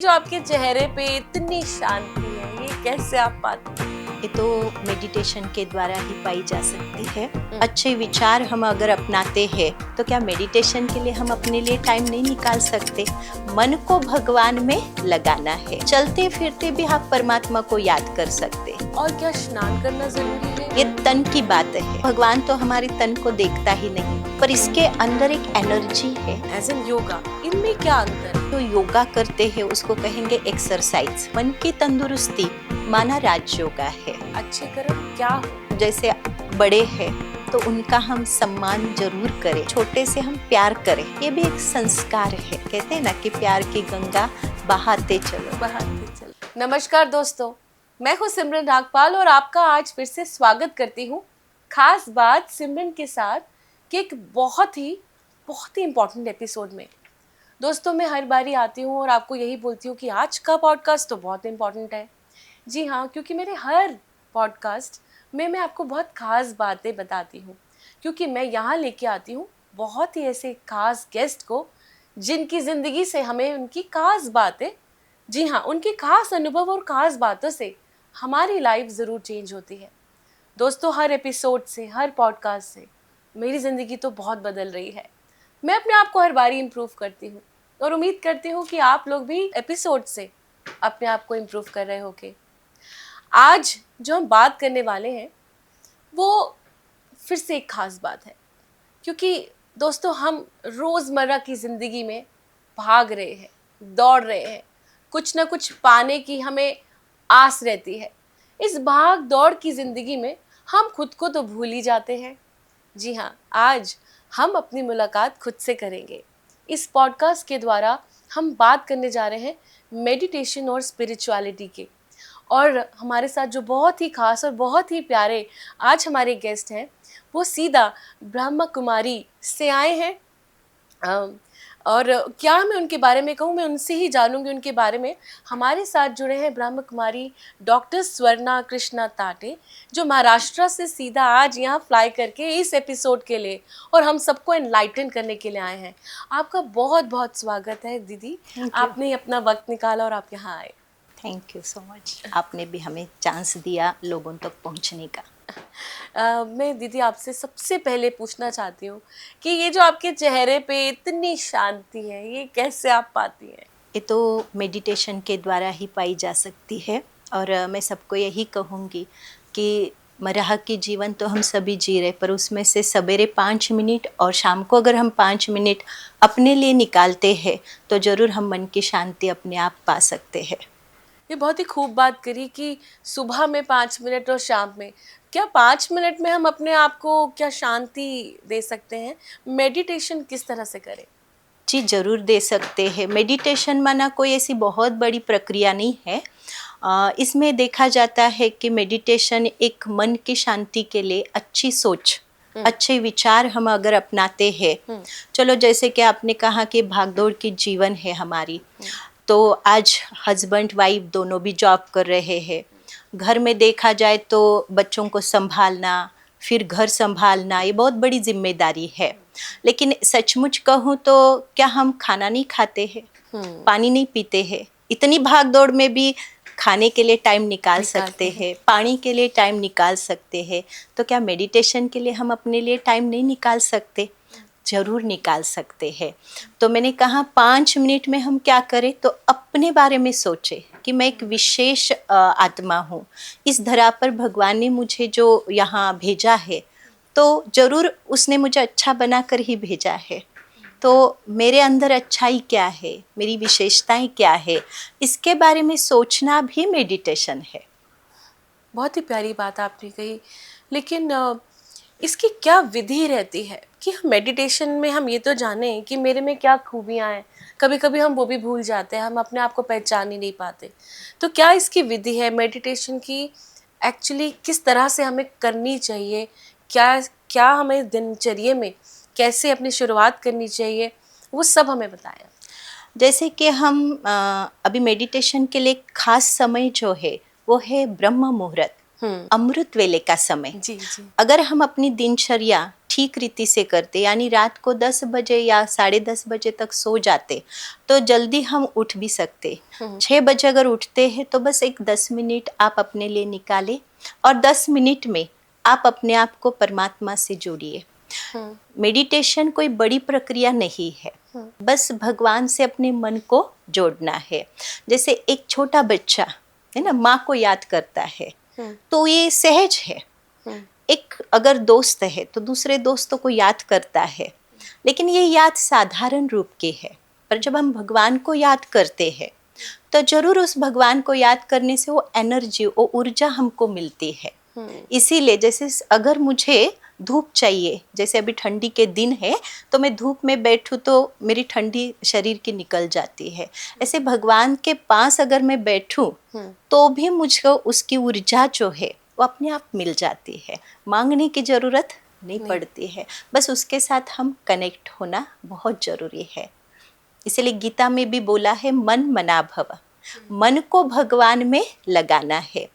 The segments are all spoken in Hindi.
जो आपके चेहरे पे इतनी शांति है, ये कैसे आप पाते हैं? ये तो मेडिटेशन के द्वारा ही पाई जा सकती है। अच्छे विचार हम अगर अपनाते हैं तो क्या मेडिटेशन के लिए हम अपने लिए टाइम नहीं निकाल सकते? मन को भगवान में लगाना है। चलते फिरते भी आप परमात्मा को याद कर सकते हैं। और क्या स्नान करना जरूरी है? ये तन की बात है। भगवान तो हमारे तन को देखता ही नहीं, पर इसके अंदर एक एनर्जी है। एज इन योगा, इनमें क्या अंतर है? तो योगा करते हैं उसको कहेंगे एक्सरसाइज। मन की तंदुरुस्ती माना राज योगा है। अच्छे कर्म क्या हो? जैसे बड़े हैं तो उनका हम सम्मान जरूर करें, छोटे से हम प्यार करें, ये भी एक संस्कार है। कहते हैं ना कि प्यार की गंगा बहाते चलो। नमस्कार दोस्तों, मैं हूँ सिमरन नागपाल और आपका आज फिर से स्वागत करती हूँ खास बात सिमरन के साथ कि एक बहुत ही इम्पोर्टेंट एपिसोड में। दोस्तों, मैं हर बारी आती हूँ और आपको यही बोलती हूँ कि आज का पॉडकास्ट तो बहुत इम्पोर्टेंट है। जी हाँ, क्योंकि मेरे हर पॉडकास्ट में मैं आपको बहुत ख़ास बातें बताती हूँ, क्योंकि मैं यहाँ लेके आती हूँ बहुत ही ऐसे ख़ास गेस्ट को जिनकी ज़िंदगी से हमें उनकी ख़ास बातें, जी हाँ, उनके ख़ास अनुभव और ख़ास बातों से हमारी लाइफ ज़रूर चेंज होती है। दोस्तों, हर एपिसोड से, हर पॉडकास्ट से मेरी ज़िंदगी तो बहुत बदल रही है। मैं अपने आप को हर बारी इम्प्रूव करती हूँ और उम्मीद करती हूँ कि आप लोग भी एपिसोड से अपने आप को इम्प्रूव कर रहे होगे। आज जो हम बात करने वाले हैं वो फिर से एक ख़ास बात है, क्योंकि दोस्तों हम रोज़मर्रा की ज़िंदगी में भाग रहे हैं, दौड़ रहे हैं, कुछ ना कुछ पाने की हमें आस रहती है। इस भाग दौड़ की ज़िंदगी में हम खुद को तो भूल ही जाते हैं। जी हाँ, आज हम अपनी मुलाकात खुद से करेंगे। इस पॉडकास्ट के द्वारा हम बात करने जा रहे हैं मेडिटेशन और स्पिरिचुअलिटी के। और हमारे साथ जो बहुत ही खास और बहुत ही प्यारे आज हमारे गेस्ट हैं, वो सीधा ब्रह्मा कुमारी से आए हैं। और क्या मैं उनके बारे में कहूँ, मैं उनसे ही जानूंगी उनके बारे में। हमारे साथ जुड़े हैं ब्रह्मा कुमारी डॉक्टर स्वर्णा कृष्णा ताटे, जो महाराष्ट्र से सीधा आज यहाँ फ्लाई करके इस एपिसोड के लिए और हम सबको एनलाइटन करने के लिए आए हैं। आपका बहुत बहुत स्वागत है दीदी, आपने अपना वक्त निकाला और आप यहाँ आए। Thank you so much. आपने भी हमें चांस दिया लोगों तक पहुंचने का। मैं दीदी आपसे सबसे पहले पूछना चाहती हूँ कि ये जो आपके चेहरे पे इतनी शांति है, ये कैसे आप पाती हैं? ये तो मेडिटेशन के द्वारा ही पाई जा सकती है। और मैं सबको यही कहूँगी कि मरह की जीवन तो हम सभी जी रहे, पर उसमें से सवेरे 5 मिनट और शाम को अगर हम 5 मिनट अपने लिए निकालते हैं तो ज़रूर हम मन की शांति अपने आप पा सकते हैं। ये बहुत ही खूब बात करी कि सुबह में 5 मिनट और शाम में। क्या 5 मिनट में हम अपने आप को क्या शांति दे सकते हैं? मेडिटेशन किस तरह से करें? जी ज़रूर दे सकते हैं। मेडिटेशन माना कोई ऐसी बहुत बड़ी प्रक्रिया नहीं है। इसमें देखा जाता है कि मेडिटेशन एक मन की शांति के लिए अच्छी सोच, अच्छे विचार हम अगर अपनाते हैं। चलो, जैसे कि आपने कहा कि भागदौड़ की जीवन है हमारी, तो आज हस्बैंड वाइफ दोनों भी जॉब कर रहे हैं। घर में देखा जाए तो बच्चों को संभालना, फिर घर संभालना, ये बहुत बड़ी जिम्मेदारी है। लेकिन सचमुच कहूँ तो क्या हम खाना नहीं खाते हैं, पानी नहीं पीते हैं? इतनी भाग दौड़ में भी खाने के लिए टाइम निकाल सकते हैं, पानी के लिए टाइम निकाल सकते हैं, तो क्या मेडिटेशन के लिए हम अपने लिए टाइम नहीं निकाल सकते? ज़रूर निकाल सकते हैं। तो मैंने कहा 5 मिनट में हम क्या करें, तो अपने बारे में सोचें कि मैं एक विशेष आत्मा हूँ। इस धरा पर भगवान ने मुझे जो यहाँ भेजा है, तो ज़रूर उसने मुझे अच्छा बनाकर ही भेजा है। तो मेरे अंदर अच्छाई क्या है, मेरी विशेषताएं क्या है, इसके बारे में सोचना भी मेडिटेशन है। बहुत ही प्यारी बात आपने कही। लेकिन इसकी क्या विधि रहती है कि मेडिटेशन में हम ये तो जाने कि मेरे में क्या खूबियाँ हैं, कभी कभी हम वो भी भूल जाते हैं, हम अपने आप को पहचान ही नहीं पाते। तो क्या इसकी विधि है मेडिटेशन की? एक्चुअली किस तरह से हमें करनी चाहिए? क्या क्या हमें दिनचर्या में कैसे अपनी शुरुआत करनी चाहिए, वो सब हमें बताया। जैसे कि हम अभी मेडिटेशन के लिए खास समय जो है वो है ब्रह्म मुहूर्त, अमृत वेले का समय। जी जी। अगर हम अपनी दिनचर्या ठीक रीति से करते, यानी रात को 10 बजे या 10:30 बजे तक सो जाते, तो जल्दी हम उठ भी सकते। 6 बजे अगर उठते हैं तो बस एक 10 मिनट आप अपने लिए निकालें और 10 मिनट में आप अपने आप को परमात्मा से जोड़िए। मेडिटेशन कोई बड़ी प्रक्रिया नहीं है, बस भगवान से अपने मन को जोड़ना है। जैसे एक छोटा बच्चा है ना, माँ को याद करता है, तो ये सहज है। एक अगर दोस्त है तो दूसरे दोस्तों को याद करता है, लेकिन ये याद साधारण रूप की है। पर जब हम भगवान को याद करते हैं तो जरूर उस भगवान को याद करने से वो एनर्जी, वो ऊर्जा हमको मिलती है। इसीलिए जैसे अगर मुझे धूप चाहिए, जैसे अभी ठंडी के दिन है तो मैं धूप में बैठूं तो मेरी ठंडी शरीर की निकल जाती है, ऐसे भगवान के पास अगर मैं बैठूं तो भी मुझको उसकी ऊर्जा जो है वो अपने आप मिल जाती है, मांगने की जरूरत नहीं पड़ती है। बस उसके साथ हम कनेक्ट होना बहुत जरूरी है। इसलिए गीता में भी बोला है, मन मना भव, मन को भगवान में लगाना है।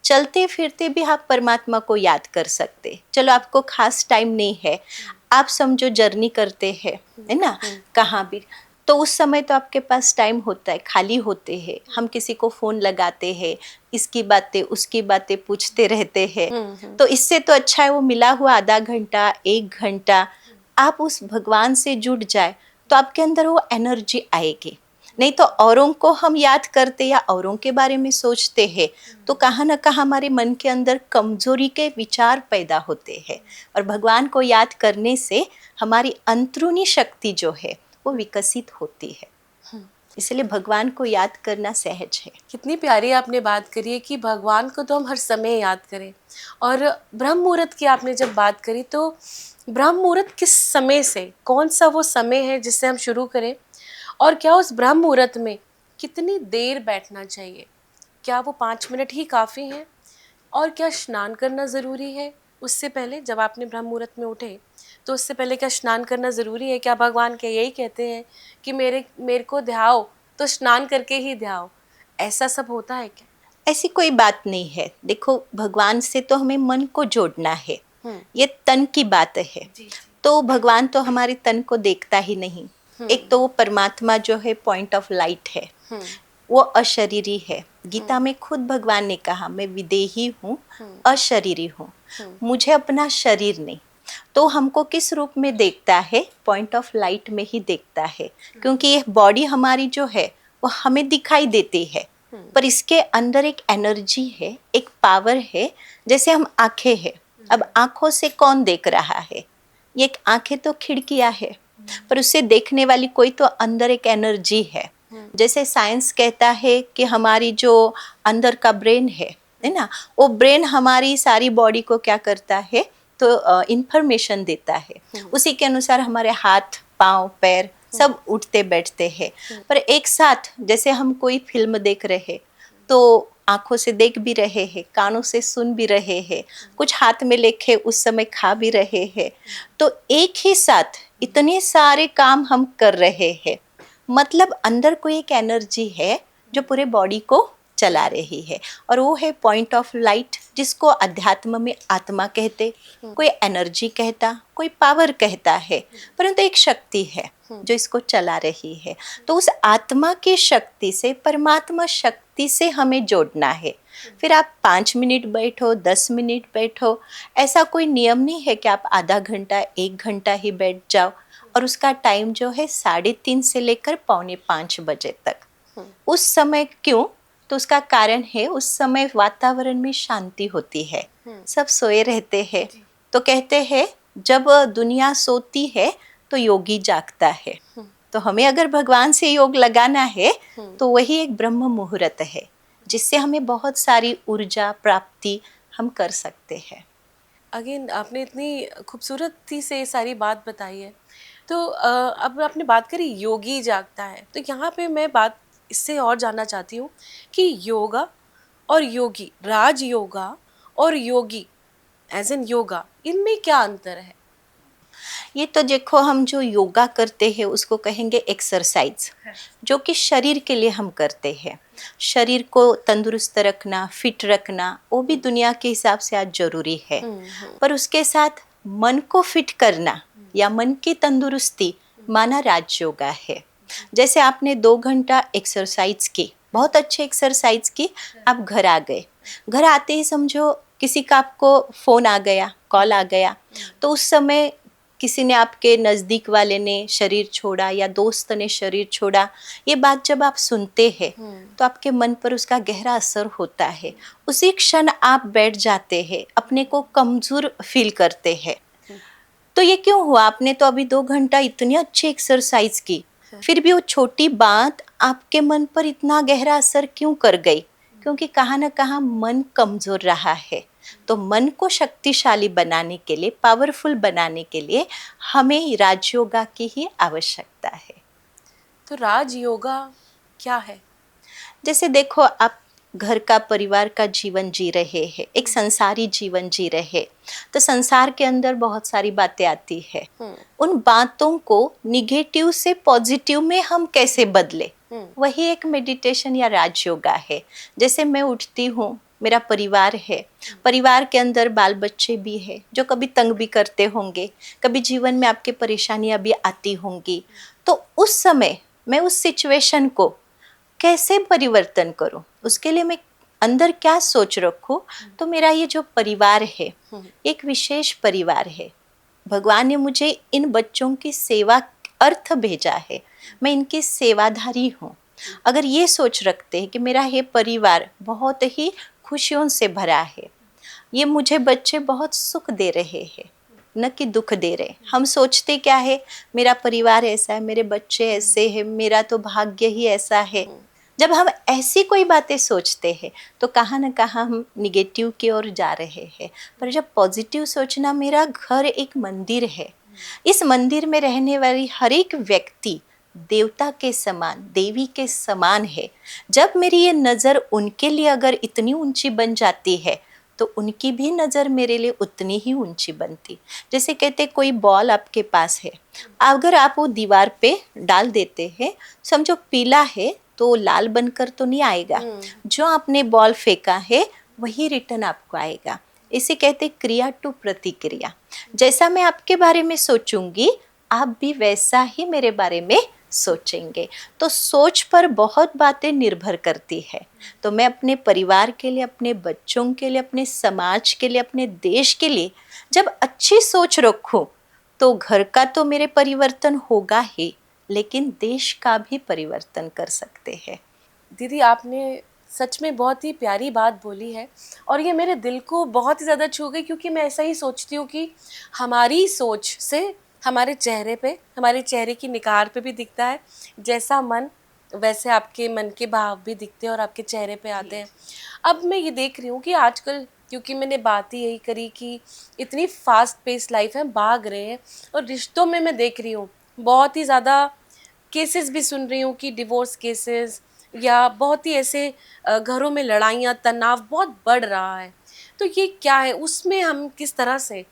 चलते फिरते भी आप परमात्मा को याद कर सकते। चलो आपको खास टाइम नहीं है, आप समझो जर्नी करते हैं, है ना, कहाँ भी, तो उस समय तो आपके पास टाइम होता है, खाली होते हैं, हम किसी को फोन लगाते हैं, इसकी बातें उसकी बातें पूछते रहते हैं। तो इससे तो अच्छा है वो मिला हुआ आधा घंटा 1 घंटा आप उस भगवान से जुड़ जाए तो आपके अंदर वो एनर्जी आएगी। नहीं तो औरों को हम याद करते या औरों के बारे में सोचते हैं तो कहाँ ना कहाँ हमारे मन के अंदर कमजोरी के विचार पैदा होते हैं, और भगवान को याद करने से हमारी अंदरूनी शक्ति जो है वो विकसित होती है। इसलिए भगवान को याद करना सहज है। कितनी प्यारी आपने बात करी है कि भगवान को तो हम हर समय याद करें। और ब्रह्म मुहूर्त की आपने जब बात करी तो ब्रह्म मुहूर्त किस समय से, कौन सा वो समय है जिससे हम शुरू करें, और क्या उस ब्रह्म मुहूर्त में कितनी देर बैठना चाहिए? क्या वो 5 मिनट ही काफ़ी हैं? और क्या स्नान करना ज़रूरी है उससे पहले? जब आपने ब्रह्म मुहूर्त में उठे तो उससे पहले क्या स्नान करना ज़रूरी है? क्या भगवान क्या यही कहते हैं कि मेरे को ध्याओ तो स्नान करके ही ध्याओ? ऐसा सब होता है क्या? ऐसी कोई बात नहीं है। देखो, भगवान से तो हमें मन को जोड़ना है, ये तन की बात है। तो भगवान तो हमारे तन को देखता ही नहीं। एक तो वो परमात्मा जो है पॉइंट ऑफ लाइट है, वो अशरीरी है। गीता में खुद भगवान ने कहा, मैं विदेही हूँ, अशरीरी हूँ, मुझे अपना शरीर नहीं। तो हमको किस रूप में देखता है? पॉइंट ऑफ लाइट में ही देखता है, क्योंकि ये बॉडी हमारी जो है वो हमें दिखाई देती है, पर इसके अंदर एक एनर्जी है, एक पावर है। जैसे हम आंखें हैं, अब आंखों से कौन देख रहा है? ये एक आंखें तो खिड़कियां है, पर उससे देखने वाली कोई तो अंदर एक एनर्जी है। जैसे साइंस कहता है कि हमारी जो अंदर का ब्रेन है ना, वो ब्रेन हमारी सारी बॉडी को क्या करता है, तो इंफॉर्मेशन देता है। उसी के अनुसार हमारे हाथ पाँव पैर सब उठते बैठते हैं। पर एक साथ जैसे हम कोई फिल्म देख रहे तो आंखों से देख भी रहे हैं, कानों से सुन भी रहे हैं, कुछ हाथ में लेके उस समय खा भी रहे हैं। तो एक ही साथ इतने सारे काम हम कर रहे हैं, मतलब अंदर कोई एक एनर्जी है जो पूरे बॉडी को चला रही है, और वो है पॉइंट ऑफ लाइट, जिसको अध्यात्म में आत्मा कहते, कोई एनर्जी कहता, कोई पावर कहता है, परंतु एक शक्ति है जो इसको चला रही है। तो उस आत्मा की शक्ति से, परमात्मा शक्ति से हमें जोड़ना है। फिर आप 5 मिनट बैठो, 10 मिनट बैठो, ऐसा कोई नियम नहीं है कि आप आधा घंटा 1 घंटा ही बैठ जाओ। और उसका टाइम जो है 3:30 से लेकर 4:45 बजे तक। उस समय क्यों? तो उसका कारण है, उस समय वातावरण में शांति होती है, सब सोए रहते हैं। तो कहते हैं जब दुनिया सोती है तो योगी जागता है। तो हमें अगर भगवान से योग लगाना है तो वही एक ब्रह्म मुहूर्त है, जिससे हमें बहुत सारी ऊर्जा प्राप्ति हम कर सकते हैं। अगेन आपने इतनी खूबसूरती से ये सारी बात बताई है। तो अब आपने बात करी योगी जागता है, तो यहाँ पे मैं बात इससे और जानना चाहती हूँ कि योगा और योगी, राज योगा और योगी एज इन योगा, इनमें क्या अंतर है? ये तो देखो, हम जो योगा करते हैं उसको कहेंगे एक्सरसाइज, जो कि शरीर के लिए हम करते हैं। शरीर को तंदुरुस्त रखना, फिट रखना, वो भी दुनिया के हिसाब से आज जरूरी है। पर उसके साथ मन को फिट करना या मन की तंदुरुस्ती माना राजयोगा है। जैसे आपने 2 घंटा एक्सरसाइज की, बहुत अच्छे एक्सरसाइज की, आप घर आ गए, घर आते ही समझो किसी का आपको फ़ोन आ गया, कॉल आ गया, तो उस समय किसी ने, आपके नज़दीक वाले ने शरीर छोड़ा या दोस्त ने शरीर छोड़ा, ये बात जब आप सुनते हैं तो आपके मन पर उसका गहरा असर होता है। उसी क्षण आप बैठ जाते हैं, अपने को कमज़ोर फील करते हैं। तो ये क्यों हुआ? आपने तो अभी 2 घंटा इतनी अच्छी एक्सरसाइज की, फिर भी वो छोटी बात आपके मन पर इतना गहरा असर क्यों कर गई? क्योंकि कहाँ ना कहाँ मन कमज़ोर रहा है। तो मन को शक्तिशाली बनाने के लिए, पावरफुल बनाने के लिए हमें राजयोगा की ही आवश्यकता है। तो राजयोगा क्या है? जैसे देखो, आप घर का, परिवार का जीवन जी रहे हैं, एक संसारी जीवन जी रहे, तो संसार के अंदर बहुत सारी बातें आती है। उन बातों को निगेटिव से पॉजिटिव में हम कैसे बदले, वही एक मेडिटेशन या राजयोगा है। जैसे मैं उठती हूँ, मेरा परिवार है, परिवार के अंदर बाल बच्चे भी है जो कभी तंग भी करते होंगे, कभी जीवन में आपके परेशानियां भी आती होंगी, तो उस समय मैं उस सिचुएशन को कैसे परिवर्तन करूं, उसके लिए मैं अंदर क्या सोच रखूं। तो मेरा ये जो परिवार है, एक विशेष परिवार है। भगवान ने मुझे इन बच्चों की सेवा अर्थ भेजा है, मैं इनकी सेवाधारी हूँ। अगर ये सोच रखते हैं कि मेरा ये परिवार बहुत ही खुशियों से भरा है, ये मुझे बच्चे बहुत सुख दे रहे हैं, न कि दुख दे रहे। हम सोचते क्या है, मेरा परिवार ऐसा है, मेरे बच्चे ऐसे हैं, मेरा तो भाग्य ही ऐसा है। जब हम ऐसी कोई बातें सोचते हैं तो कहाँ न कहाँ हम निगेटिव की ओर जा रहे हैं। पर जब पॉजिटिव सोचना, मेरा घर एक मंदिर है, इस मंदिर में रहने वाली हर एक व्यक्ति देवता के समान, देवी के समान है। जब मेरी ये नज़र उनके लिए अगर इतनी ऊंची बन जाती है तो उनकी भी नज़र मेरे लिए उतनी ही ऊंची बनती। जैसे कहते, कोई बॉल आपके पास है, अगर आप वो दीवार पे डाल देते हैं, समझो पीला है तो लाल बनकर तो नहीं आएगा, जो आपने बॉल फेंका है वही रिटर्न आपको आएगा। इसे कहते क्रिया टू प्रतिक्रिया। जैसा मैं आपके बारे में सोचूंगी, आप भी वैसा ही मेरे बारे में सोचेंगे। तो सोच पर बहुत बातें निर्भर करती है। तो मैं अपने परिवार के लिए, अपने बच्चों के लिए, अपने समाज के लिए, अपने देश के लिए जब अच्छी सोच रखूं तो घर का तो मेरे परिवर्तन होगा ही, लेकिन देश का भी परिवर्तन कर सकते हैं। दीदी, आपने सच में बहुत ही प्यारी बात बोली है और ये मेरे दिल को बहुत ही ज़्यादा छू गई, क्योंकि मैं ऐसा ही सोचती हूँ कि हमारी सोच से हमारे चेहरे पे, हमारे चेहरे की निखार पे भी दिखता है। जैसा मन, वैसे आपके मन के भाव भी दिखते हैं और आपके चेहरे पे आते हैं। अब मैं ये देख रही हूँ कि आजकल, क्योंकि मैंने बात ही यही करी कि इतनी फास्ट पेस लाइफ है, भाग रहे हैं, और रिश्तों में मैं देख रही हूँ बहुत ही ज़्यादा केसेस भी सुन रही हूँ कि डिवोर्स केसेस या बहुत ही ऐसे घरों में लड़ाइयाँ, तनाव बहुत बढ़ रहा है। तो ये क्या है? उसमें हम किस तरह से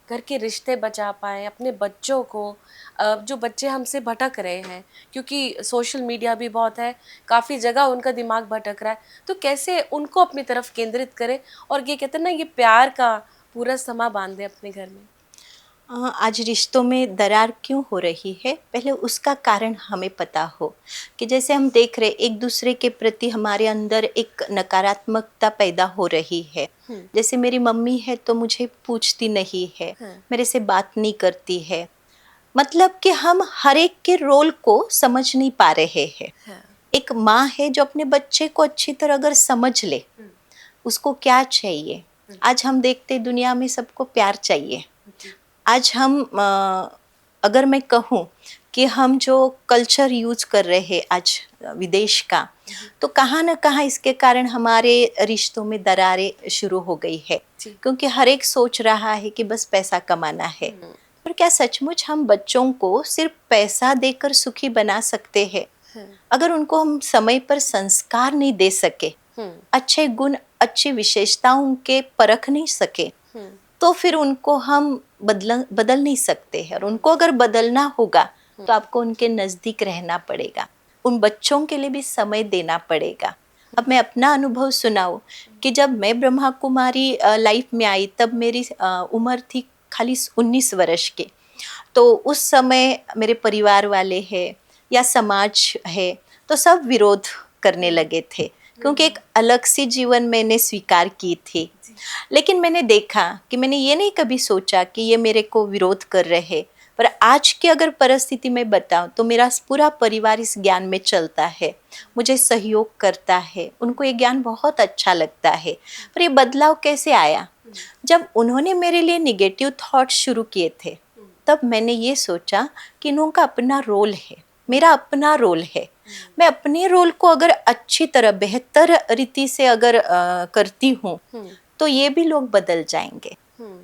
घर के रिश्ते बचा पाएँ, अपने बच्चों को, जो बच्चे हमसे भटक रहे हैं, क्योंकि सोशल मीडिया भी बहुत है, काफ़ी जगह उनका दिमाग भटक रहा है, तो कैसे उनको अपनी तरफ केंद्रित करें और ये कहते हैं ना, ये प्यार का पूरा समा बांधे अपने घर में। आज रिश्तों में दरार क्यों हो रही है, पहले उसका कारण हमें पता हो। कि जैसे हम देख रहे, एक दूसरे के प्रति हमारे अंदर एक नकारात्मकता पैदा हो रही है। जैसे मेरी मम्मी है तो मुझे पूछती नहीं है, मेरे से बात नहीं करती है, मतलब कि हम हर एक के रोल को समझ नहीं पा रहे हैं। एक माँ है जो अपने बच्चे को अच्छी तरह अगर समझ ले, उसको क्या चाहिए। आज हम देखते दुनिया में सबको प्यार चाहिए। आज हम अगर मैं कहूँ कि हम जो कल्चर यूज कर रहे हैं आज विदेश का, तो कहाँ ना कहाँ इसके कारण हमारे रिश्तों में दरारें शुरू हो गई है, क्योंकि हर एक सोच रहा है कि बस पैसा कमाना है। पर क्या सचमुच हम बच्चों को सिर्फ पैसा देकर सुखी बना सकते हैं? अगर उनको हम समय पर संस्कार नहीं दे सके, अच्छे गुण, अच्छी विशेषताओं के परख नहीं सके, तो फिर उनको हम बदल नहीं सकते हैं। और उनको अगर बदलना होगा तो आपको उनके नज़दीक रहना पड़ेगा, उन बच्चों के लिए भी समय देना पड़ेगा। अब मैं अपना अनुभव सुनाऊं कि जब मैं ब्रह्मा कुमारी लाइफ में आई, तब मेरी उम्र थी खाली 19 वर्ष के। तो उस समय मेरे परिवार वाले हैं या समाज है तो सब विरोध करने लगे थे, क्योंकि एक अलग सी जीवन मैंने स्वीकार की थी। लेकिन मैंने देखा कि मैंने ये नहीं कभी सोचा कि ये मेरे को विरोध कर रहे, पर आज की अगर परिस्थिति में बताऊं तो मेरा पूरा परिवार इस ज्ञान में चलता है, मुझे सहयोग करता है, उनको ये ज्ञान बहुत अच्छा लगता है। पर ये बदलाव कैसे आया? जब उन्होंने मेरे लिए निगेटिव थॉट शुरू किए थे, तब मैंने ये सोचा कि इनका अपना रोल है, मेरा अपना रोल है। मैं अपने रोल को अगर अच्छी तरह बेहतर रीति से अगर करती हूँ तो ये भी लोग बदल जाएंगे।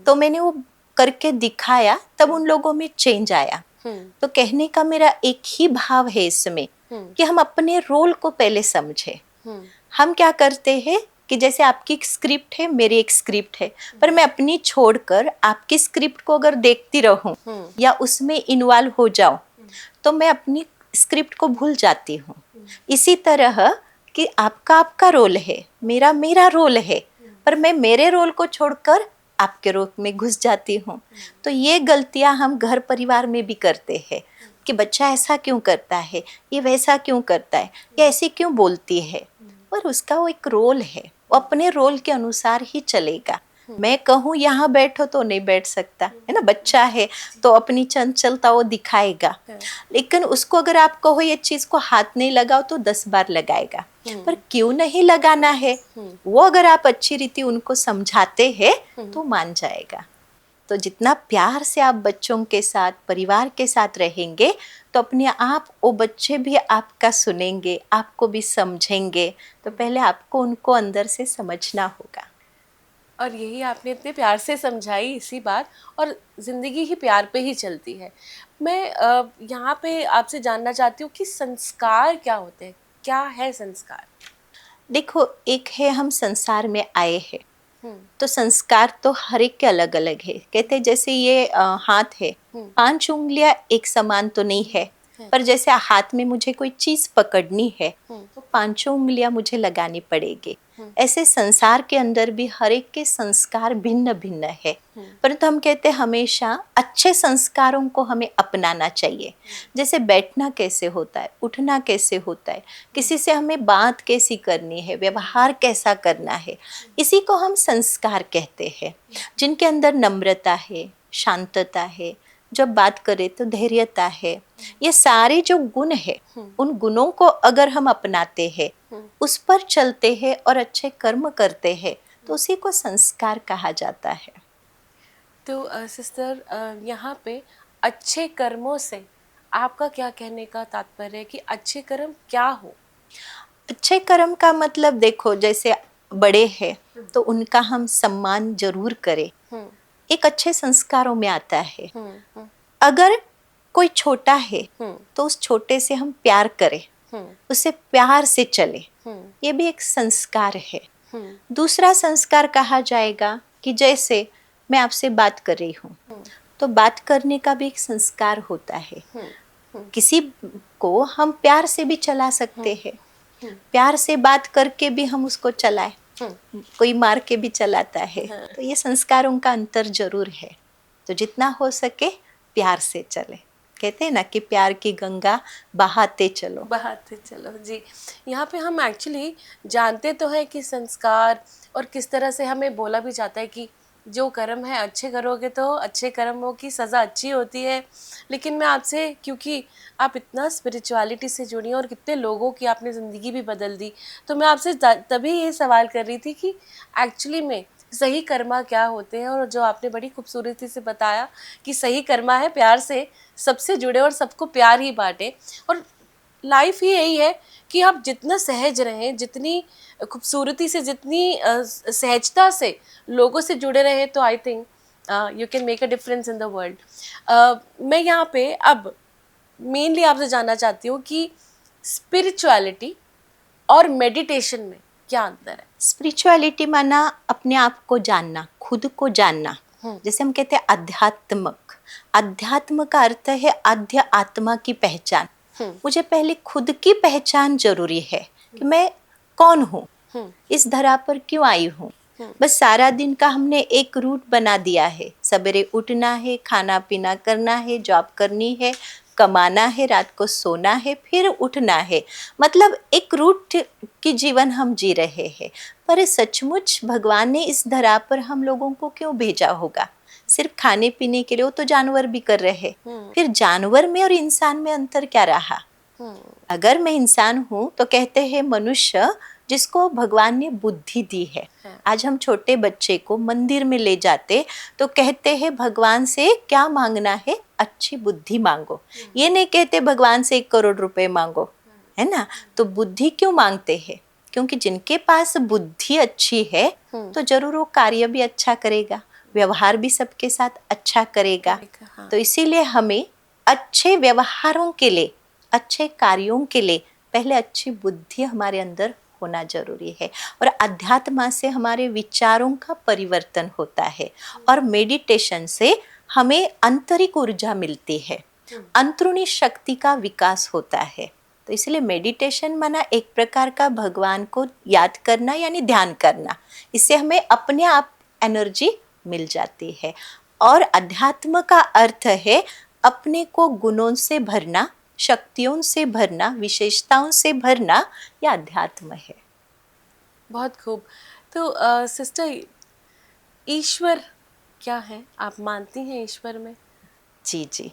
तो मैंने वो करके दिखाया, तब उन लोगों में चेंज आया। तो कहने का मेरा एक ही भाव है इसमें कि हम अपने रोल को पहले समझे। हम क्या करते हैं कि जैसे आपकी एक स्क्रिप्ट है, मेरी एक स्क्रिप्ट है, पर मैं अपनी छोड़कर आपकी स्क्रिप्ट को अगर देखती रहूं या उसमें इन्वॉल्व हो जाऊं तो मैं अपनी स्क्रिप्ट को भूल जाती हूँ। इसी तरह कि आपका आपका रोल है, मेरा मेरा रोल है, पर मैं मेरे रोल को छोड़कर आपके रोल में घुस जाती हूँ। तो ये गलतियाँ हम घर परिवार में भी करते हैं कि बच्चा ऐसा क्यों करता है, ये वैसा क्यों करता है, ये ऐसी क्यों बोलती है। पर उसका वो एक रोल है, वो अपने रोल के अनुसार ही चलेगा। मैं कहूँ यहाँ बैठो तो नहीं बैठ सकता है ना, बच्चा है तो अपनी चंचलता वो दिखाएगा। लेकिन उसको अगर आप कहो ये चीज को हाथ नहीं लगाओ तो 10 बार लगाएगा। पर क्यों नहीं लगाना है, वो अगर आप अच्छी रीति उनको समझाते हैं तो मान जाएगा। तो जितना प्यार से आप बच्चों के साथ, परिवार के साथ रहेंगे तो अपने आप वो बच्चे भी आपका सुनेंगे, आपको भी समझेंगे। तो पहले आपको उनको अंदर से समझना होगा। और यही आपने इतने प्यार से समझाई इसी बात, और ज़िंदगी ही प्यार पे ही चलती है। मैं यहाँ पे आपसे जानना चाहती हूँ कि संस्कार क्या होते हैं, क्या है संस्कार? देखो, एक है हम संसार में आए हैं तो संस्कार तो हर एक के अलग अलग है। कहते हैं जैसे ये हाथ है, 5 उंगलियां एक समान तो नहीं है, पर जैसे हाथ में मुझे कोई चीज पकड़नी है तो 5 उंगलियां मुझे लगानी पड़ेगी। ऐसे संसार के अंदर भी हर एक के संस्कार भिन्न भिन्न है, परंतु हम कहते हैं हमेशा अच्छे संस्कारों को हमें अपनाना चाहिए। जैसे बैठना कैसे होता है, उठना कैसे होता है, किसी से हमें बात कैसी करनी है, व्यवहार कैसा करना है, इसी को हम संस्कार कहते हैं। जिनके अंदर नम्रता है, शांतता है, जब बात करें तो धैर्यता है, ये सारे जो गुण है उन गुणों को अगर हम अपनाते हैं, उस पर चलते हैं और अच्छे कर्म करते हैं तो उसी को संस्कार कहा जाता है। तो सिस्टर, यहाँ पे अच्छे कर्मों से आपका क्या कहने का तात्पर्य है कि अच्छे कर्म क्या हो? अच्छे कर्म का मतलब देखो, जैसे बड़े हैं तो उनका हम सम्मान जरूर करें, एक अच्छे संस्कारों में आता है। अगर कोई छोटा है तो उस छोटे से हम प्यार करें, उसे प्यार से चले, ये भी एक संस्कार है। दूसरा संस्कार कहा जाएगा कि जैसे मैं आपसे बात कर रही हूँ तो बात करने का भी एक संस्कार होता है। किसी को हम प्यार से भी चला सकते हैं, प्यार से बात करके भी हम उसको चलाएं, कोई मार के भी चलाता है। तो ये संस्कारों का अंतर जरूर है। तो जितना हो सके प्यार से चले, कहते हैं ना कि प्यार की गंगा बहाते चलो, बहाते चलो जी। यहाँ पे हम एक्चुअली जानते तो है कि संस्कार, और किस तरह से हमें बोला भी जाता है कि जो कर्म है अच्छे करोगे तो अच्छे कर्मों की सज़ा अच्छी होती है। लेकिन मैं आपसे, क्योंकि आप इतना स्पिरिचुअलिटी से जुड़ी हैं और कितने लोगों की आपने ज़िंदगी भी बदल दी, तो मैं आपसे तभी ये सवाल कर रही थी कि एक्चुअली में सही कर्मा क्या होते हैं। और जो आपने बड़ी खूबसूरती से बताया कि सही कर्मा है प्यार से सबसे जुड़े और सबको प्यार ही बांटे। और लाइफ ही यही है कि आप जितना सहज रहें, जितनी खूबसूरती से, जितनी सहजता से लोगों से जुड़े रहें, तो I think you can make a difference in the world. मैं यहाँ पे अब मेनली आपसे जानना चाहती हूँ कि स्पिरिचुअलिटी और मेडिटेशन में क्या अंतर है? स्पिरिचुअलिटी माना अपने आप को जानना, खुद को जानना। जैसे हम कहते हैं आध्यात्मक, अध्यात्म का अर्थ है आध्य आत्मा की पहचान। मुझे पहले खुद की पहचान जरूरी है कि मैं कौन हूँ, इस धरा पर क्यों आई हूँ, बस सारा दिन का हमने एक रूट बना दिया है, सवेरे उठना है, खाना पीना करना है, जॉब करनी है, कमाना है, रात को सोना है, फिर उठना है। मतलब एक रूट की जीवन हम जी रहे हैं। पर सचमुच भगवान ने इस धरा पर हम लोगों को क्यों भेजा होगा? सिर्फ खाने पीने के लिए? वो तो जानवर भी कर रहे। फिर जानवर में और इंसान में अंतर क्या रहा? अगर मैं इंसान हूँ तो कहते हैं मनुष्य जिसको भगवान ने बुद्धि दी है। आज हम छोटे बच्चे को मंदिर में ले जाते तो कहते हैं भगवान से क्या मांगना है? अच्छी बुद्धि मांगो। ये नहीं कहते भगवान से 1 करोड़ रुपए मांगो, है ना? तो बुद्धि क्यों मांगते हैं? क्योंकि जिनके पास बुद्धि अच्छी है तो जरूर वो कार्य भी अच्छा करेगा, व्यवहार भी सबके साथ अच्छा करेगा। तो इसीलिए हमें अच्छे व्यवहारों के लिए, अच्छे कार्यों के लिए पहले अच्छी बुद्धि हमारे अंदर होना जरूरी है। और अध्यात्म से हमारे विचारों का परिवर्तन होता है और मेडिटेशन से हमें आंतरिक ऊर्जा मिलती है, अंतरूनी शक्ति का विकास होता है। तो इसलिए मेडिटेशन माना एक प्रकार का भगवान को याद करना यानी ध्यान करना। इससे हमें अपने आप एनर्जी मिल जाती है। और अध्यात्म का अर्थ है अपने को गुणों से भरना, शक्तियों से भरना, विशेषताओं से भरना, यह अध्यात्म है। बहुत खूब। तो सिस्टर, ईश्वर क्या है? आप मानती हैं ईश्वर में? जी,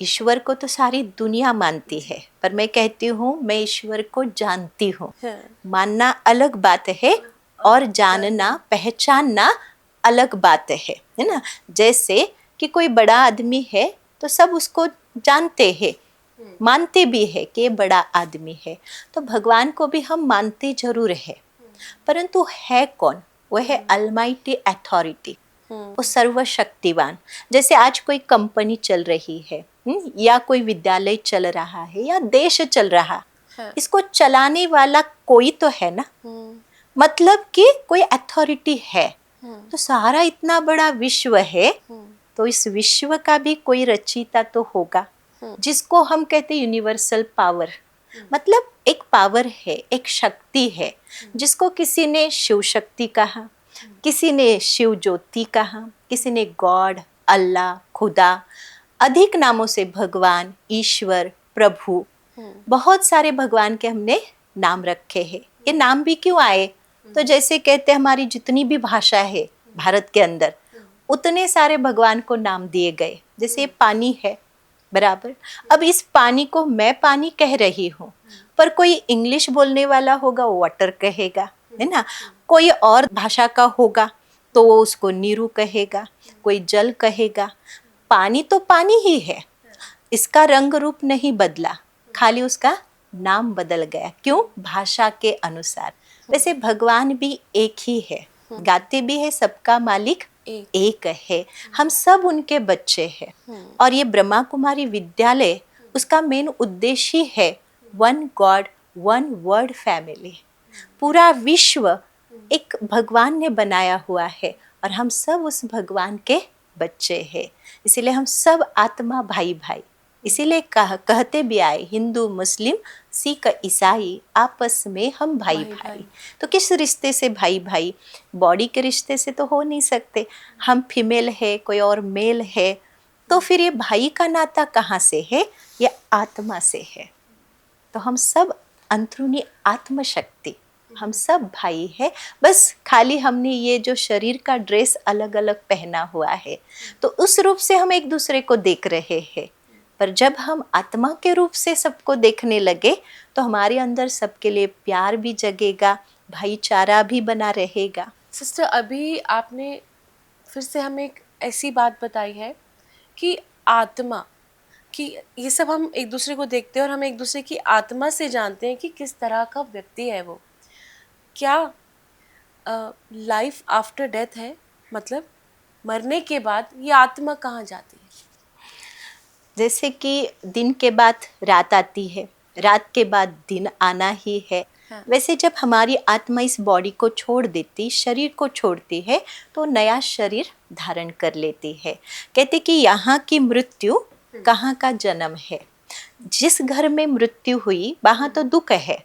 ईश्वर को तो सारी दुनिया मानती है, पर मैं कहती हूँ मैं ईश्वर को जानती हूँ। मानना अलग बात है और जानना, पहचानना अलग बात है ना? जैसे कि कोई बड़ा आदमी है तो सब उसको जानते हैं, मानते भी है कि ये बड़ा आदमी है। तो भगवान को भी हम मानते जरूर है, परंतु है कौन? वह है अलमाइटी अथॉरिटी, वो सर्वशक्तिवान। जैसे आज कोई कंपनी चल रही है, या कोई विद्यालय चल रहा है, या देश चल रहा, इसको चलाने वाला कोई तो है ना। मतलब कि कोई अथॉरिटी है। तो सारा इतना बड़ा विश्व है, तो इस विश्व का भी कोई रचयिता तो होगा, जिसको हम कहते हैं यूनिवर्सल पावर। मतलब एक पावर है, एक शक्ति है, जिसको किसी ने शिव शक्ति कहा, किसी ने शिव ज्योति कहा, किसी ने गॉड, अल्लाह, खुदा, अधिक नामों से भगवान, ईश्वर, प्रभु, बहुत सारे भगवान के हमने नाम रखे हैं। ये नाम भी क्यों आए? तो जैसे कहते हैं हमारी जितनी भी भाषा है भारत के अंदर, उतने सारे भगवान को नाम दिए गए। जैसे पानी है, बराबर। अब इस पानी को मैं पानी कह रही हूँ, पर कोई इंग्लिश बोलने वाला होगा वो वाटर कहेगा, है ना? कोई और भाषा का होगा तो वो उसको नीरू कहेगा, कोई जल कहेगा। पानी तो पानी ही है, इसका रंग रूप नहीं बदला, खाली उसका नाम बदल गया। क्यों? भाषा के अनुसार। वैसे भगवान भी एक ही है, गाते भी है सबका मालिक एक है, हम सब उनके बच्चे हैं। और ये ब्रह्मा कुमारी विद्यालय, उसका मेन उद्देश्य ही है one God one word family. पूरा विश्व एक भगवान ने बनाया हुआ है और हम सब उस भगवान के बच्चे हैं। इसीलिए हम सब आत्मा भाई भाई। इसीलिए कहते भी आए हिंदू, मुस्लिम, सिख, ईसाई, आपस में हम भाई भाई। तो किस रिश्ते से भाई भाई? बॉडी के रिश्ते से तो हो नहीं सकते। हम फीमेल है, कोई और मेल है, तो फिर ये भाई का नाता कहाँ से है? ये आत्मा से है। तो हम सब अंतरूनी आत्मशक्ति, हम सब भाई है। बस खाली हमने ये जो शरीर का ड्रेस अलग अलग पहना हुआ है, तो उस रूप से हम एक दूसरे को देख रहे हैं। पर जब हम आत्मा के रूप से सबको देखने लगे तो हमारे अंदर सबके लिए प्यार भी जगेगा, भाईचारा भी बना रहेगा। सिस्टर, अभी आपने फिर से हमें एक ऐसी बात बताई है कि आत्मा, कि ये सब हम एक दूसरे को देखते हैं और हम एक दूसरे की आत्मा से जानते हैं कि किस तरह का व्यक्ति है वो। क्या लाइफ आफ्टर डेथ है? मतलब मरने के बाद ये आत्मा कहाँ जाती है? जैसे कि दिन के बाद रात आती है, रात के बाद दिन आना ही है। वैसे जब हमारी आत्मा इस बॉडी को छोड़ देती, शरीर को छोड़ती है, तो नया शरीर धारण कर लेती है। कहते कि यहाँ की मृत्यु कहाँ का जन्म है। जिस घर में मृत्यु हुई वहाँ तो दुख है,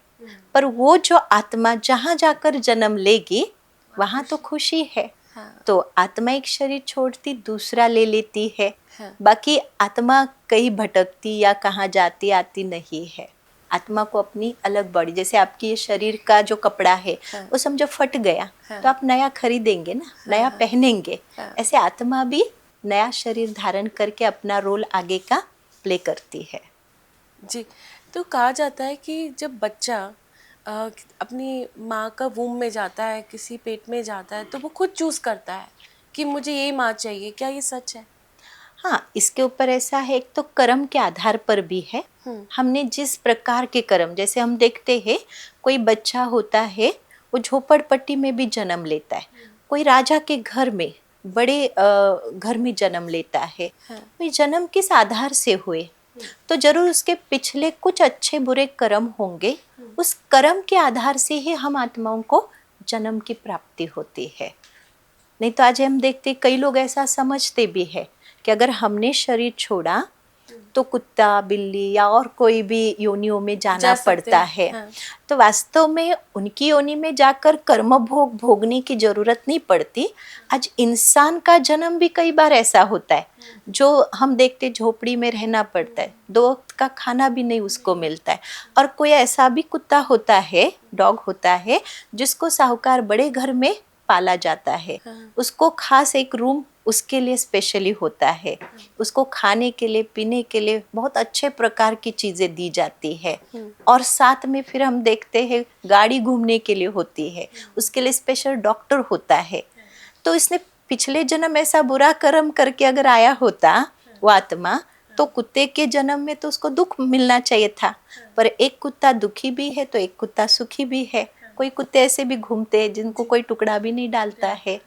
पर वो जो आत्मा जहाँ जाकर जन्म लेगी वहाँ तो खुशी है। हाँ, तो आत्मा एक शरीर छोड़ती दूसरा ले लेती है, हाँ, बाकी आत्मा कहीं भटकती या कहाँ जाती आती नहीं है। आत्मा को अपनी अलग बॉडी, जैसे आपकी ये शरीर का जो कपड़ा है हाँ, वो समझो फट गया, हाँ, तो आप नया खरीदेंगे ना, नया हाँ, पहनेंगे। हाँ, ऐसे आत्मा भी नया शरीर धारण करके अपना रोल आगे का प्ले करती है। जी। तो कहा जाता है कि जब बच्चा अपनी माँ का वूम में जाता है, किसी पेट में जाता है, तो वो खुद चूज करता है कि मुझे ये माँ चाहिए। क्या ये सच है? हाँ, इसके ऊपर ऐसा है, एक तो कर्म के आधार पर भी है। हम्म, हमने जिस प्रकार के कर्म, जैसे हम देखते हैं कोई बच्चा होता है वो झोपड़पट्टी में भी जन्म लेता है, कोई राजा के घर में बड़े घर में जन्म लेता है, हाँ, तो ये जन्म किस आधार से हुए, तो जरूर उसके पिछले कुछ अच्छे बुरे कर्म होंगे। उस कर्म के आधार से ही हम आत्माओं को जन्म की प्राप्ति होती है। नहीं तो आज हम देखते कई लोग ऐसा समझते भी है कि अगर हमने शरीर छोड़ा तो कुत्ता बिल्ली या और कोई भी योनियों में जाना जा सकते पड़ता हैं। है। हाँ, तो वास्तव में उनकी योनि में जाकर कर्म भोग भोगने की जरूरत नहीं पड़ती। आज इंसान का जन्म भी कई बार ऐसा होता है जो हम देखते झोपड़ी में रहना पड़ता है, 2 वक्त का खाना भी नहीं उसको मिलता है। और कोई ऐसा भी कुत्ता होता है, डॉग होता है, जिसको साहूकार बड़े घर में पाला जाता है। हाँ, उसको खास एक रूम उसके लिए स्पेशली होता है, उसको खाने के लिए पीने के लिए बहुत अच्छे प्रकार की चीजें दी जाती है। और साथ में फिर हम देखते हैं गाड़ी घूमने के लिए होती है, उसके लिए स्पेशल डॉक्टर होता है। तो इसने पिछले जन्म ऐसा बुरा कर्म करके अगर आया होता वो आत्मा, तो कुत्ते के जन्म में तो उसको दुख मिलना चाहिए था। पर एक कुत्ता दुखी भी है तो एक कुत्ता सुखी भी है। कोई कुत्ते ऐसे भी घूमते हैं जिनको कोई टुकड़ा भी नहीं डालता है।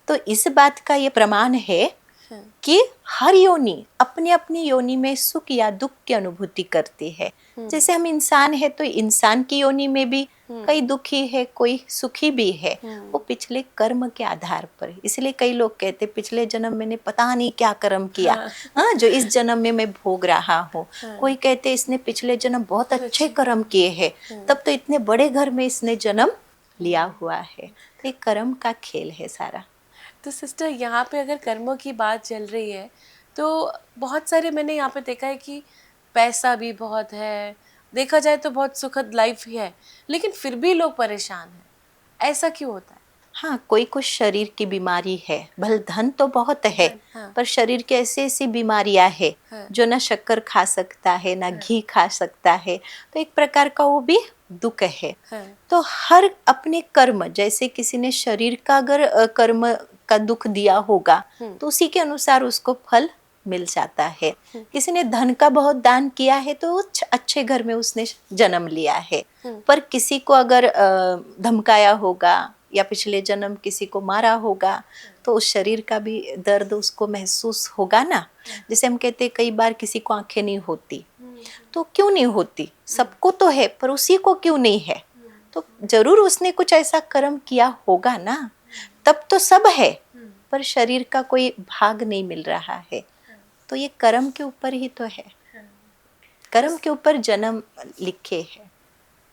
तो इस बात का ये प्रमाण है हाँ, कि हर योनि अपनी अपनी योनि में सुख या दुख की अनुभूति करती है। जैसे हम इंसान है तो इंसान की योनि में भी कई दुखी है, कोई सुखी भी है, वो पिछले कर्म के आधार पर। इसलिए कई लोग कहते पिछले जन्म मैंने पता नहीं क्या कर्म किया, हाँ, जो इस जन्म में मैं भोग रहा हूँ। कोई कहते इसने पिछले जन्म बहुत अच्छे कर्म किए हैं, तब तो इतने बड़े घर में इसने जन्म लिया हुआ है। तो ये कर्म का खेल है सारा। तो सिस्टर, यहाँ पे अगर कर्मों की बात चल रही है तो बहुत सारे मैंने यहाँ पे देखा है कि पैसा भी बहुत है, देखा जाए तो बहुत सुखद लाइफ ही है, लेकिन फिर भी लोग परेशान हैं। ऐसा क्यों होता है? हाँ, कोई कुछ शरीर की बीमारी है, भले धन तो बहुत है, हाँ, पर शरीर की ऐसी ऐसी बीमारियां है हाँ, जो ना शक्कर खा सकता है ना घी खा सकता है, तो एक प्रकार का वो भी दुख है। हाँ, तो हर अपने कर्म, जैसे किसी ने शरीर का अगर कर्म का दुख दिया होगा तो उसी के अनुसार उसको फल मिल जाता है। किसी ने धन का बहुत दान किया है तो वो अच्छे घर में उसने जन्म लिया है। पर किसी को अगर धमकाया होगा या पिछले जन्म किसी को मारा होगा तो उस शरीर का भी दर्द उसको महसूस होगा ना। जैसे हम कहते हैं कई बार किसी को आंखें नहीं होती, तो क्यों नहीं होती, सबको तो है पर उसी को क्यों नहीं है, तो जरूर उसने कुछ ऐसा कर्म किया होगा ना, तब तो सब है पर शरीर का कोई भाग नहीं मिल रहा है। तो ये कर्म के ऊपर ही तो है, कर्म के ऊपर जन्म लिखे है।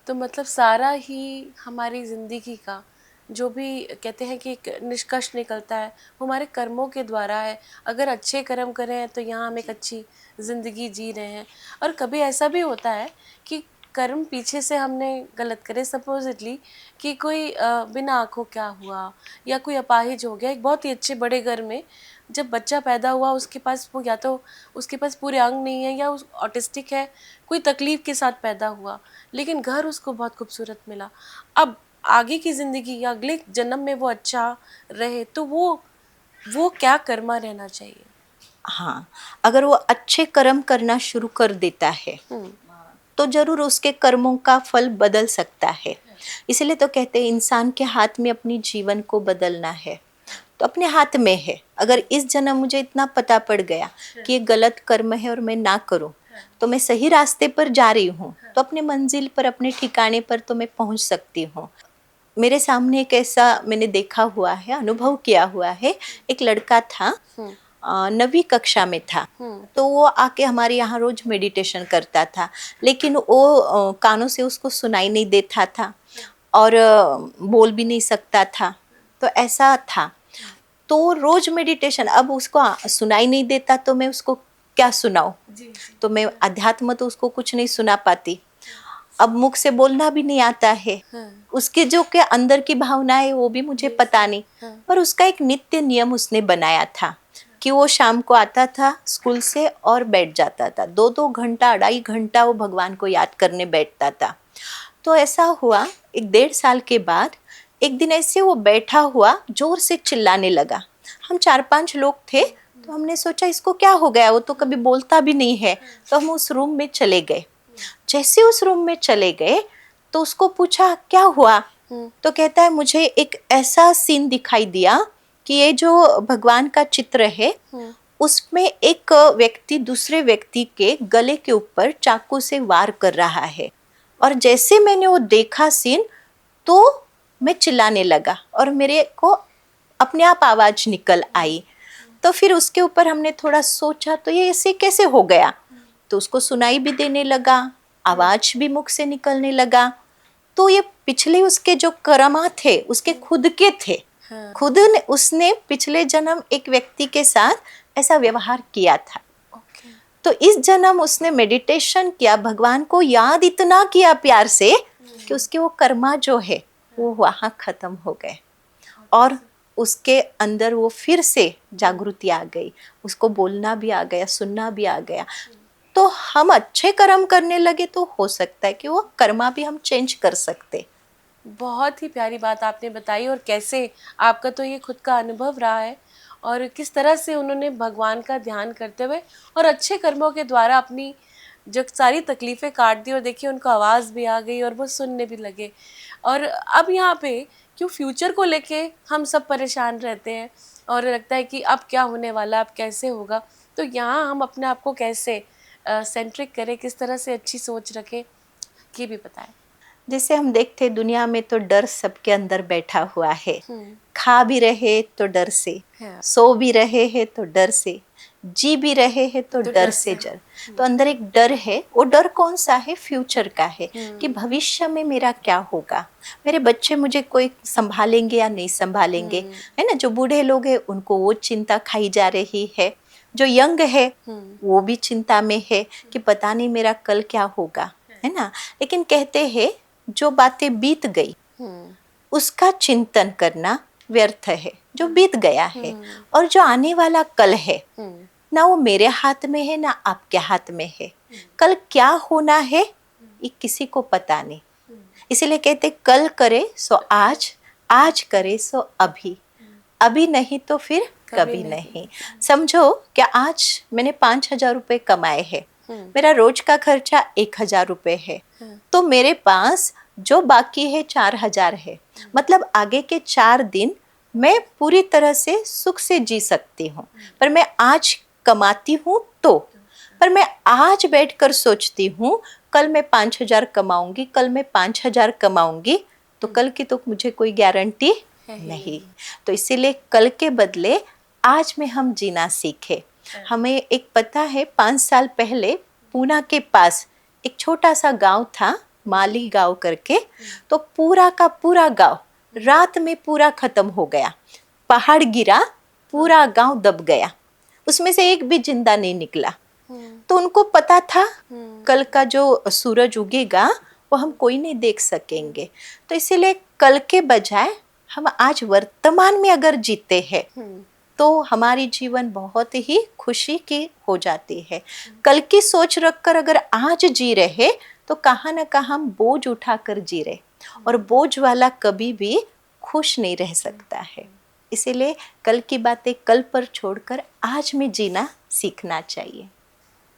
तो मतलब सारा ही हमारी जिंदगी का जो भी कहते हैं कि एक निष्कर्ष निकलता है वो हमारे कर्मों के द्वारा है। अगर अच्छे कर्म करें हैं तो यहाँ हम एक अच्छी ज़िंदगी जी रहे हैं। और कभी ऐसा भी होता है कि कर्म पीछे से हमने गलत करे, सपोजिटली कि कोई बिना आँखों क्या हुआ या कोई अपाहिज हो गया, एक बहुत ही अच्छे बड़े घर में जब बच्चा पैदा हुआ उसके पास वो या तो उसके पास पूरे अंग नहीं है या उस ऑटिस्टिक है, कोई तकलीफ के साथ पैदा हुआ, लेकिन घर उसको बहुत खूबसूरत मिला। अब आगे की ज़िंदगी या अगले जन्म में वो अच्छा रहे तो वो क्या कर्मा रहना चाहिए? हाँ, अगर वो अच्छे कर्म करना शुरू कर देता है तो जरूर उसके कर्मों का फल बदल सकता है। इसलिए तो कहते हैं इंसान के हाथ में अपनी जीवन को बदलना है, तो अपने हाथ में है। अगर इस जन्म मुझे इतना पता पड़ गया कि ये गलत कर्म है और मैं ना करूं तो मैं सही रास्ते पर जा रही हूँ, तो अपने मंजिल पर अपने ठिकाने पर तो मैं पहुंच सकती हूँ। मेरे सामने एक ऐसा मैंने देखा हुआ है, अनुभव किया हुआ है। एक लड़का था, 9वीं कक्षा में था, तो वो आके हमारे यहाँ रोज मेडिटेशन करता था, लेकिन वो कानों से उसको सुनाई नहीं देता था और बोल भी नहीं सकता था। तो ऐसा था। तो रोज मेडिटेशन, अब उसको सुनाई नहीं देता तो मैं उसको क्या सुनाऊं, तो मैं अध्यात्म तो उसको कुछ नहीं सुना पाती। अब मुख से बोलना भी नहीं आता है, उसके जो के अंदर की भावनाएं वो भी मुझे पता नहीं। पर उसका एक नित्य नियम उसने बनाया था कि वो शाम को आता था स्कूल से और बैठ जाता था, 2-2 घंटा 2.5 घंटा वो भगवान को याद करने बैठता था। तो ऐसा हुआ, एक 1.5 साल के बाद एक दिन ऐसे वो बैठा हुआ जोर से चिल्लाने लगा। हम 4-5 लोग थे, तो हमने सोचा इसको क्या हो गया, वो तो कभी बोलता भी नहीं है। तो हम उस रूम में चले गए। जैसे उस रूम में चले गए तो उसको पूछा क्या हुआ, तो कहता है मुझे एक ऐसा सीन दिखाई दिया कि ये जो भगवान का चित्र है उसमें एक व्यक्ति दूसरे व्यक्ति के गले के ऊपर चाकू से वार कर रहा है। और जैसे मैंने वो देखा सीन तो मैं चिल्लाने लगा और मेरे को अपने आप आवाज निकल आई। तो फिर उसके ऊपर हमने थोड़ा सोचा तो ये ऐसे कैसे हो गया, तो उसको सुनाई भी देने लगा, आवाज भी मुख से निकलने लगा। तो ये पिछले उसके जो कर्मा थे उसके खुद के थे, खुद ने उसने पिछले जन्म एक व्यक्ति के साथ ऐसा व्यवहार किया था। तो इस जन्म उसने मेडिटेशन किया, भगवान को याद इतना किया प्यार से कि उसके वो कर्मा जो है वो वहाँ खत्म हो गए और उसके अंदर वो फिर से जागृति आ गई, उसको बोलना भी आ गया, सुनना भी आ गया। तो हम अच्छे कर्म करने लगे तो हो सकता है कि वो कर्मा भी हम चेंज कर सकते। बहुत ही प्यारी बात आपने बताई, और कैसे आपका तो ये खुद का अनुभव रहा है और किस तरह से उन्होंने भगवान का ध्यान करते हुए और अच्छे कर्मों के द्वारा अपनी जो सारी तकलीफ़ें काट दी, और देखिए उनको आवाज़ भी आ गई और वो सुनने भी लगे। और अब यहाँ पे क्यों फ्यूचर को लेके हम सब परेशान रहते हैं और लगता है कि अब क्या होने वाला, अब कैसे होगा, तो यहाँ हम अपने आप को कैसे सेंट्रिक करें, किस तरह से अच्छी सोच रखें, ये भी बताएं। जैसे हम देखते दुनिया में तो डर सबके अंदर बैठा हुआ है, खा भी रहे तो डर से, सो भी रहे हैं तो डर से, जी भी रहे हैं तो डर से जर। तो अंदर एक डर है, वो डर कौन सा है, फ्यूचर का है कि भविष्य में मेरा क्या होगा, मेरे बच्चे मुझे कोई संभालेंगे या नहीं संभालेंगे, है ना। जो बूढ़े लोग हैं उनको वो चिंता खाई जा रही है, जो यंग है वो भी चिंता में है कि पता नहीं मेरा कल क्या होगा, है ना। लेकिन कहते हैं जो बातें बीत गई उसका चिंतन करना व्यर्थ है, जो बीत गया है। और जो आने वाला कल है ना वो मेरे हाथ में है ना आपके हाथ में है। कल क्या होना है ये किसी को पता नहीं, इसीलिए कहते कल करे सो आज, आज करे सो अभी, अभी नहीं तो फिर कभी नहीं। समझो कि आज मैंने 5,000 रुपए कमाए हैं, मेरा रोज का खर्चा 1,000 रुपए है, तो मेरे पास जो बाकी है 4,000 है। मतलब आगे के 4 दिन मैं पूरी तरह से सुख से जी सकती हूँ। पर मैं आज कमाती हूँ तो, पर मैं आज बैठकर सोचती हूँ कल मैं 5,000 कमाऊंगी, कल मैं 5,000 कमाऊंगी, तो कल की तो मुझे कोई गारंटी नहीं। तो इसीलिए कल के बदले आज में हम जीना सीखे। हमें एक पता है 5 साल पहले पूना के पास एक छोटा सा गांव था, माली गांव करके, तो पूरा का पूरा गांव रात में पूरा खत्म हो गया, पहाड़ गिरा, पूरा गांव दब गया, उसमें से एक भी जिंदा नहीं निकला। तो उनको पता था कल का जो सूरज उगेगा वो हम कोई नहीं देख सकेंगे। तो इसीलिए कल के बजाय हम आज वर्तमान में अगर जीते हैं तो हमारी जीवन बहुत ही खुशी की हो जाती है। कल की सोच रखकर अगर आज जी रहे तो कहाँ ना कहाँ हम बोझ उठा कर जी रहे, और बोझ वाला कभी भी खुश नहीं रह सकता है। इसीलिए कल की बातें कल पर छोड़कर आज में जीना सीखना चाहिए।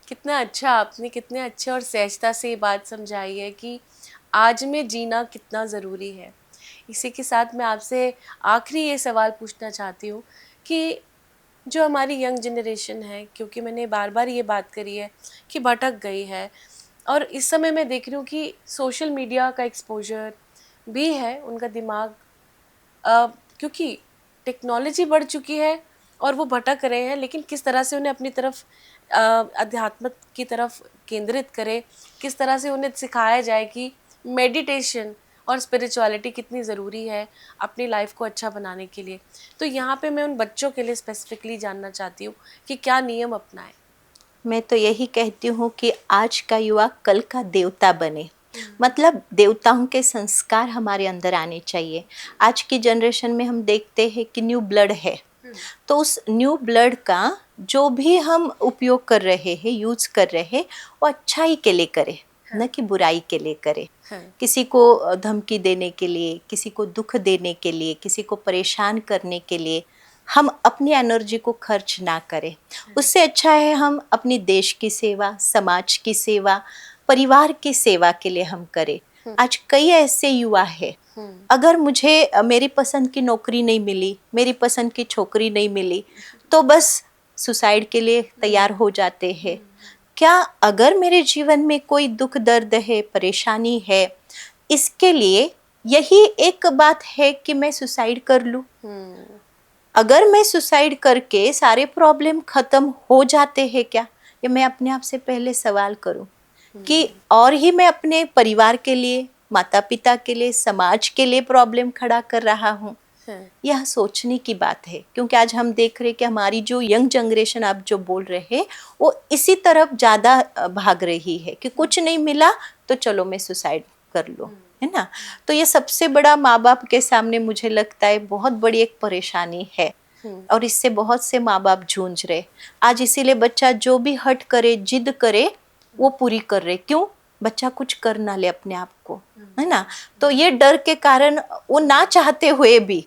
कितना अच्छा आपने, कितने अच्छे और सहजता से ये बात समझाई है कि आज में जीना कितना ज़रूरी है। इसी के साथ मैं आपसे आखिरी ये सवाल पूछना चाहती हूँ कि जो हमारी यंग जनरेशन है, क्योंकि मैंने बार बार ये बात करी है कि भटक गई है, और इस समय मैं देख रही हूँ कि सोशल मीडिया का एक्सपोजर भी है, उनका दिमाग क्योंकि टेक्नोलॉजी बढ़ चुकी है और वो भटक रहे हैं, लेकिन किस तरह से उन्हें अपनी तरफ अध्यात्म की तरफ केंद्रित करें, किस तरह से उन्हें सिखाया जाए कि मेडिटेशन और स्पिरिचुअलिटी कितनी ज़रूरी है अपनी लाइफ को अच्छा बनाने के लिए। तो यहाँ पे मैं उन बच्चों के लिए स्पेसिफिकली जानना चाहती हूँ कि क्या नियम अपनाएं। मैं तो यही कहती हूँ कि आज का युवा कल का देवता बने। मतलब देवताओं के संस्कार हमारे अंदर आने चाहिए। आज की जनरेशन में हम देखते हैं कि न्यू ब्लड है, तो उस न्यू ब्लड का जो भी हम उपयोग कर रहे हैं, यूज कर रहे हैं, वो अच्छाई के लिए करें, न कि बुराई के लिए करें। किसी को धमकी देने के लिए, किसी को दुख देने के लिए, किसी को परेशान करने के लिए हम अपनी एनर्जी को खर्च ना करें। उससे अच्छा है हम अपनी देश की सेवा, समाज की सेवा, परिवार की सेवा के लिए हम करें। आज कई ऐसे युवा है, अगर मुझे मेरी पसंद की नौकरी नहीं मिली, मेरी पसंद की छोकरी नहीं मिली, तो बस सुसाइड के लिए तैयार हो जाते हैं। क्या अगर मेरे जीवन में कोई दुख दर्द है, परेशानी है, इसके लिए यही एक बात है कि मैं सुसाइड कर लूं? अगर मैं सुसाइड करके सारे प्रॉब्लम खत्म हो जाते हैं क्या? ये मैं अपने आप से पहले सवाल करूं कि और ही मैं अपने परिवार के लिए, माता पिता के लिए, समाज के लिए प्रॉब्लम खड़ा कर रहा हूँ। यह सोचने की बात है, क्योंकि आज हम देख रहे हैं कि हमारी जो यंग जनरेशन आप जो बोल रहे हैं वो इसी तरफ ज़्यादा भाग रही है कि कुछ नहीं मिला तो चलो मैं सुसाइड कर लूँ, है ना। तो ये सबसे बड़ा माँ बाप के सामने मुझे लगता है बहुत बड़ी एक परेशानी है, और इससे बहुत से माँ बाप जूझ रहे आज। इसीलिए बच्चा जो भी हट करे, जिद करे, वो पूरी कर रहे। क्यों? बच्चा कुछ कर ना ले अपने आप को, है ना। तो ये डर के कारण वो ना चाहते हुए भी,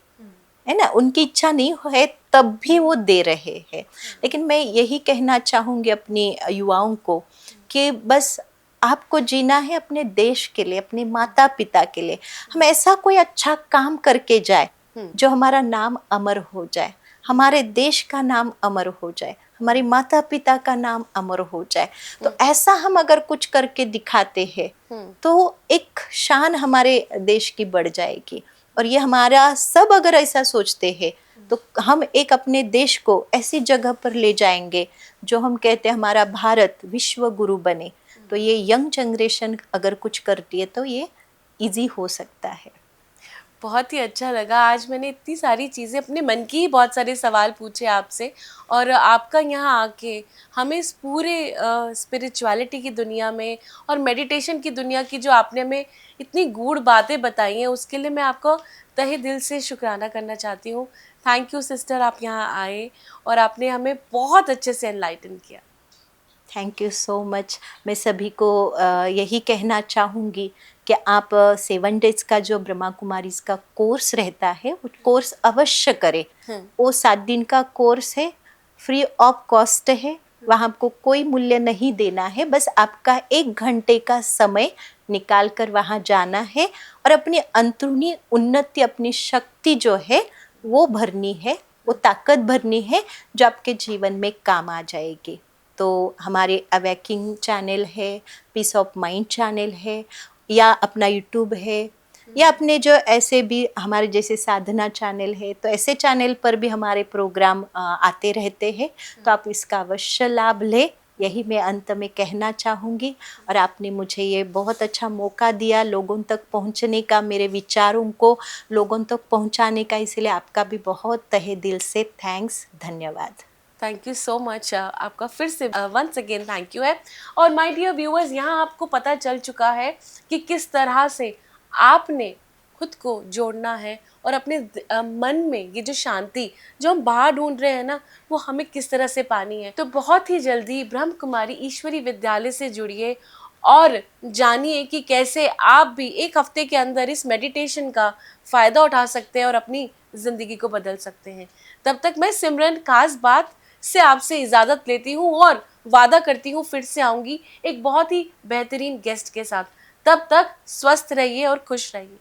है ना, उनकी इच्छा नहीं है तब भी वो दे रहे हैं। लेकिन मैं यही कहना चाहूँगी अपनी युवाओं को कि बस आपको जीना है अपने देश के लिए, अपने माता पिता के लिए। हम ऐसा कोई अच्छा काम करके जाए जो हमारा नाम अमर हो जाए, हमारे देश का नाम अमर हो जाए, हमारे माता पिता का नाम अमर हो जाए। तो ऐसा हम अगर कुछ करके दिखाते हैं तो एक शान हमारे देश की बढ़ जाएगी। और ये हमारा सब अगर ऐसा सोचते हैं तो हम एक अपने देश को ऐसी जगह पर ले जाएंगे जो हम कहते हैं हमारा भारत विश्व गुरु बने। तो ये यंग जनरेशन अगर कुछ करती है तो ये इजी हो सकता है। बहुत ही अच्छा लगा। आज मैंने इतनी सारी चीज़ें, अपने मन की ही बहुत सारे सवाल पूछे आपसे, और आपका यहाँ आके हमें इस पूरे स्पिरिचुअलिटी की दुनिया में और मेडिटेशन की दुनिया की जो आपने हमें इतनी गूढ़ बातें बताई हैं, उसके लिए मैं आपको तहे दिल से शुक्राना करना चाहती हूँ। थैंक यू सिस्टर, आप यहाँ आए और आपने हमें बहुत अच्छे से एनलाइटन किया। Thank you so much. मैं सभी को यही कहना चाहूँगी कि आप 7 डेज का जो ब्रह्मा कुमारीज का कोर्स रहता है वो कोर्स अवश्य करें। वो 7 दिन का कोर्स है, फ्री ऑफ कॉस्ट है। वहाँ आपको कोई मूल्य नहीं देना है, बस आपका 1 घंटे का समय निकाल कर वहाँ जाना है और अपनी अंदरूनी उन्नति, अपनी शक्ति जो है वो भरनी है, वो ताकत भरनी है जो आपके जीवन में काम आ जाएगी। तो हमारे अवेकिंग चैनल है, पीस ऑफ माइंड चैनल है, या अपना यूट्यूब है, या अपने जो ऐसे भी हमारे जैसे साधना चैनल है, तो ऐसे चैनल पर भी हमारे प्रोग्राम आते रहते हैं। तो आप इसका अवश्य लाभ लें, यही मैं अंत में कहना चाहूँगी। और आपने मुझे ये बहुत अच्छा मौका दिया लोगों तक पहुँचने का, मेरे विचारों को लोगों तक पहुँचाने का, इसलिए आपका भी बहुत तहे दिल से थैंक्स, धन्यवाद। Thank you so much. आपका फिर से वंस अगेन थैंक यू है। और माय डियर व्यूअर्स, यहाँ आपको पता चल चुका है कि किस तरह से आपने खुद को जोड़ना है और अपने मन में ये जो शांति जो हम बाहर ढूंढ रहे हैं ना, वो हमें किस तरह से पानी है। तो बहुत ही जल्दी ब्रह्म कुमारी ईश्वरी विद्यालय से जुड़िए और जानिए कि कैसे आप भी 1 हफ्ते के अंदर इस मेडिटेशन का फ़ायदा उठा सकते हैं और अपनी ज़िंदगी को बदल सकते हैं। तब तक मैं सिमरन खास बात से आपसे इजाज़त लेती हूँ और वादा करती हूँ फिर से आऊँगी एक बहुत ही बेहतरीन गेस्ट के साथ। तब तक स्वस्थ रहिए और खुश रहिए।